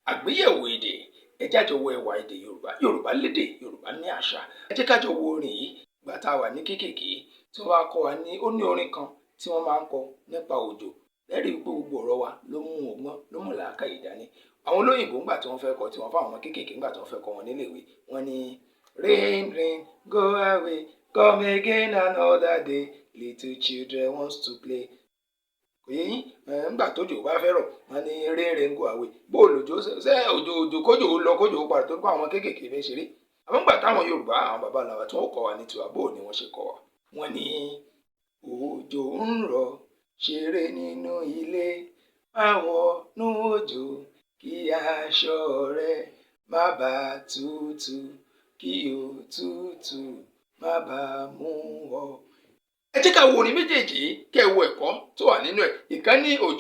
Àgbéyẹ̀wò èdè. Ẹ jẹ́ ká jọ wo ẹwà èdè Yorùbá. Yorùbá lédè, Yorùbá ní àṣà. Ẹ jẹ́ ká jọ wo orin yìí. Ìgbà tá a wà ní kéékèèké tí wọ́n bá kọ́ wa ní ó ní orin kan tí wọ́n máa ń kọ nípa òjò. Ẹ rí i pé gbogbo ọ̀rọ̀ wa ló mú ọgbọ́n, ló mú làákàyè dání. Àwọn olóyìnbó ńgbà tí wọ́n fẹ́ kọ tiwọn fáwọn ọmọ kéékèèké ńgbà tí wọ́n fẹ́ kọ́ wọn nílé ìwé, wọ́n ní rain rain go away, come again another day, little children wants to play. Kò yé yín? Ńgbà tójò bá fẹ́ rọ̀, wọ́n ní rain rain go away. Bó lòjò ṣe òjò kójò ó lọ kójò ó padà tó ń kọ́ àwọn ọmọ kéékèèké fẹ́ ṣeré. Àmọ́ ńgbà táwọn Yorùbá, àwọn bàbá ńlá wa tí wọ́n kọ́ wa ní tiwa, bó ni wọ́n ṣe kọ́ wa? Wọ́n ní òjò ń rọ̀, ṣeré nínú ilé, má wọnú òjò, kí aṣọ rẹ má bàa tútù, kí òtútù má bàa mú ọ. Ẹ jẹ́ ká wo orin méjèèjì kẹ́ ẹ wo ẹ̀kọ́ tó wà nínú ẹ̀. Ìkan ní òjò.